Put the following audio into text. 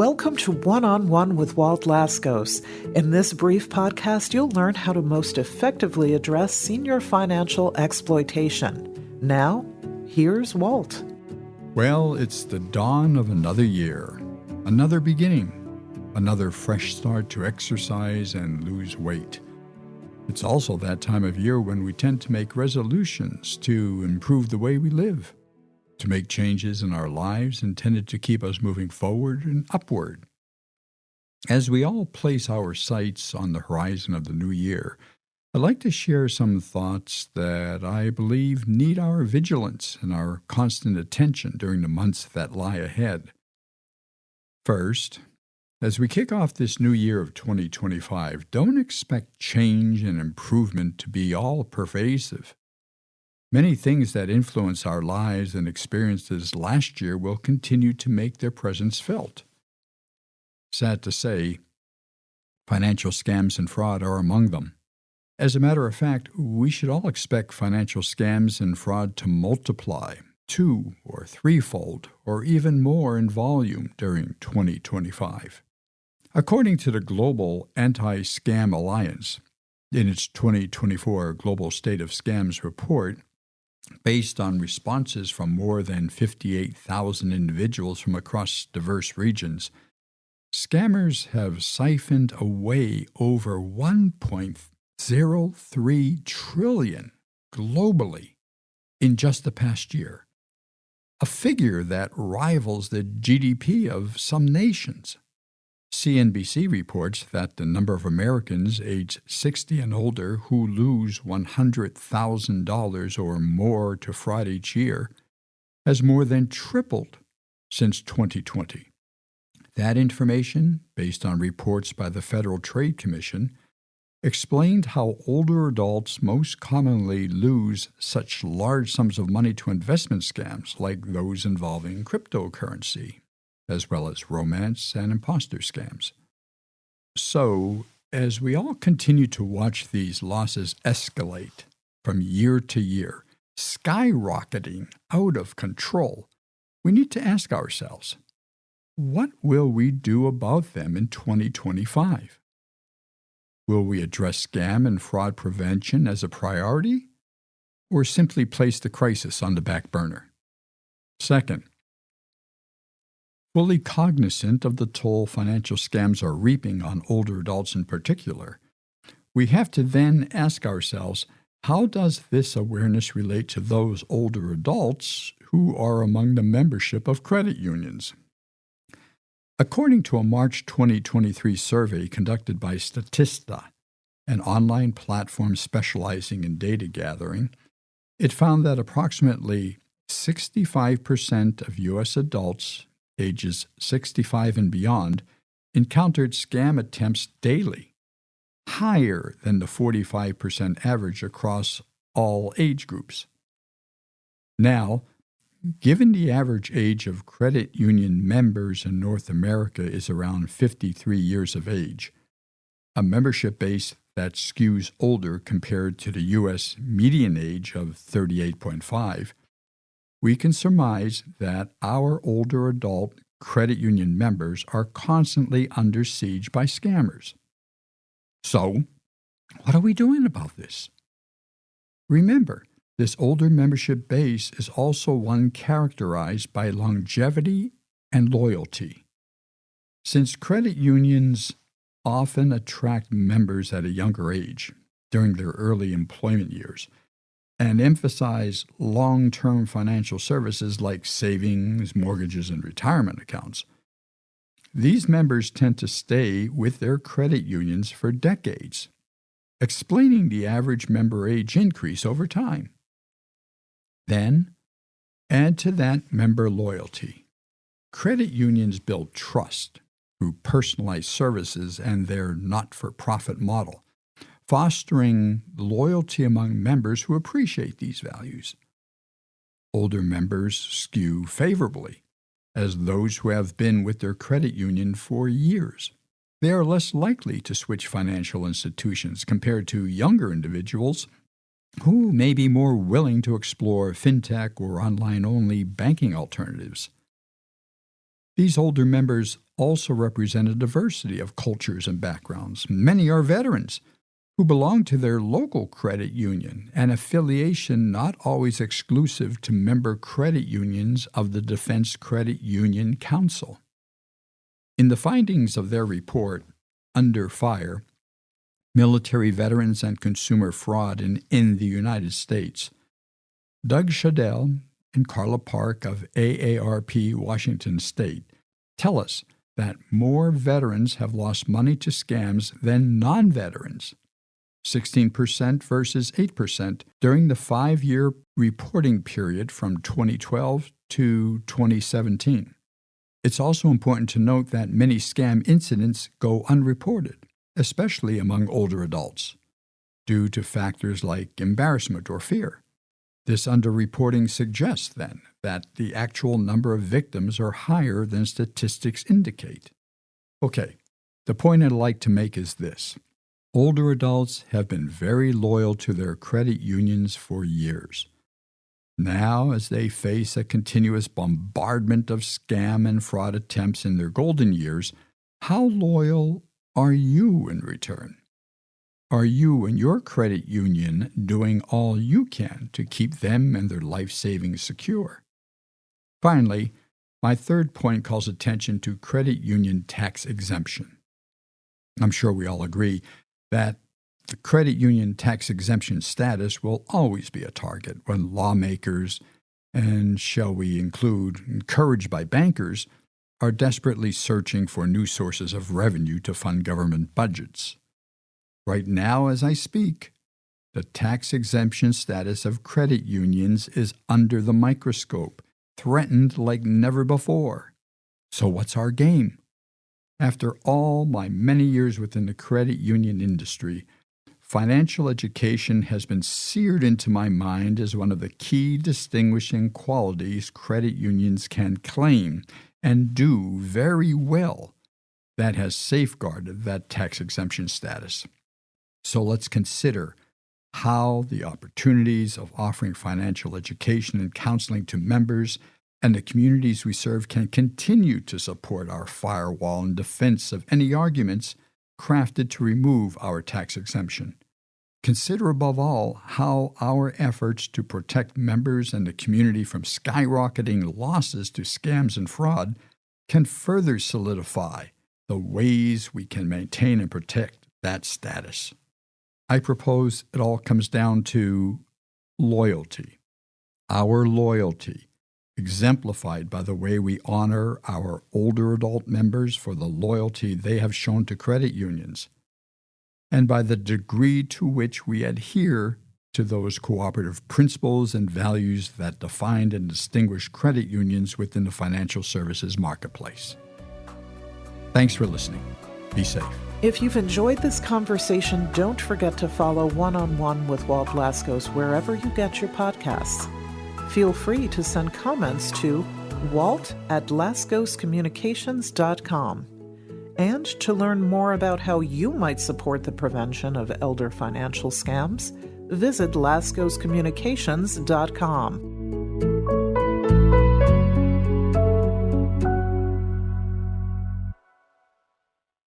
Welcome to One-on-One with Walt Lascos. In this brief podcast, you'll learn how to most effectively address senior financial exploitation. Now, here's Walt. Well, it's the dawn of another year, another beginning, another fresh start to exercise and lose weight. It's also that time of year when we tend to make resolutions to improve the way we live, to make changes in our lives intended to keep us moving forward and upward. As we all place our sights on the horizon of the new year, I'd like to share some thoughts that I believe need our vigilance and our constant attention during the months that lie ahead. First, as we kick off this new year of 2025, don't expect change and improvement to be all pervasive. Many things that influence our lives and experiences last year will continue to make their presence felt. Sad to say, financial scams and fraud are among them. As a matter of fact, we should all expect financial scams and fraud to multiply two- or threefold, or even more in volume during 2025. According to the Global Anti-Scam Alliance, in its 2024 Global State of Scams report, based on responses from more than 58,000 individuals from across diverse regions, scammers have siphoned away over $1.03 trillion globally in just the past year, a figure that rivals the GDP of some nations. CNBC reports that the number of Americans aged 60 and older who lose $100,000 or more to fraud each year has more than tripled since 2020. That information, based on reports by the Federal Trade Commission, explained how older adults most commonly lose such large sums of money to investment scams like those involving cryptocurrency, as well as romance and imposter scams. So, as we all continue to watch these losses escalate from year to year, skyrocketing out of control, we need to ask ourselves, what will we do about them in 2025? Will we address scam and fraud prevention as a priority, or simply place the crisis on the back burner? Second, fully cognizant of the toll financial scams are reaping on older adults in particular, we have to then ask ourselves, how does this awareness relate to those older adults who are among the membership of credit unions? According to a March 2023 survey conducted by Statista, an online platform specializing in data gathering, it found that approximately 65% of U.S. adults ages 65 and beyond encountered scam attempts daily, higher than the 45% average across all age groups. Now, given the average age of credit union members in North America is around 53 years of age, a membership base that skews older compared to the U.S. median age of 38.5, we can surmise that our older adult credit union members are constantly under siege by scammers. So, what are we doing about this? Remember, this older membership base is also one characterized by longevity and loyalty. Since credit unions often attract members at a younger age, during their early employment years, and emphasize long-term financial services like savings, mortgages, and retirement accounts, these members tend to stay with their credit unions for decades, explaining the average member age increase over time. Then, add to that member loyalty. Credit unions build trust through personalized services and their not-for-profit model, fostering loyalty among members who appreciate these values. Older members skew favorably, as those who have been with their credit union for years. They are less likely to switch financial institutions compared to younger individuals who may be more willing to explore fintech or online-only banking alternatives. These older members also represent a diversity of cultures and backgrounds. Many are veterans who belong to their local credit union, an affiliation not always exclusive to member credit unions of the Defense Credit Union Council. In the findings of their report, Under Fire, Military Veterans and Consumer Fraud in the United States, Doug Shadell and Carla Park of AARP Washington State tell us that more veterans have lost money to scams than non-veterans, 16% versus 8% during the 5-year reporting period from 2012 to 2017. It's also important to note that many scam incidents go unreported, especially among older adults, due to factors like embarrassment or fear. This underreporting suggests, then, that the actual number of victims are higher than statistics indicate. Okay, the point I'd like to make is this. Older adults have been very loyal to their credit unions for years. Now, as they face a continuous bombardment of scam and fraud attempts in their golden years, how loyal are you in return? Are you and your credit union doing all you can to keep them and their life savings secure? Finally, my third point calls attention to credit union tax exemption. I'm sure we all agree that the credit union tax exemption status will always be a target when lawmakers, and shall we include encouraged by bankers, are desperately searching for new sources of revenue to fund government budgets. Right now, as I speak, the tax exemption status of credit unions is under the microscope, threatened like never before. So what's our game? After all my many years within the credit union industry, financial education has been seared into my mind as one of the key distinguishing qualities credit unions can claim and do very well that has safeguarded that tax exemption status. So let's consider how the opportunities of offering financial education and counseling to members and the communities we serve can continue to support our firewall in defense of any arguments crafted to remove our tax exemption. Consider above all how our efforts to protect members and the community from skyrocketing losses to scams and fraud can further solidify the ways we can maintain and protect that status. I propose it all comes down to loyalty. Our loyalty, exemplified by the way we honor our older adult members for the loyalty they have shown to credit unions, and by the degree to which we adhere to those cooperative principles and values that define and distinguish credit unions within the financial services marketplace. Thanks for listening. Be safe. If you've enjoyed this conversation, don't forget to follow One-on-One with Walt Laskos wherever you get your podcasts. Feel free to send comments to walt@laskoscommunications.com. And to learn more about how you might support the prevention of elder financial scams, visit laskoscommunications.com.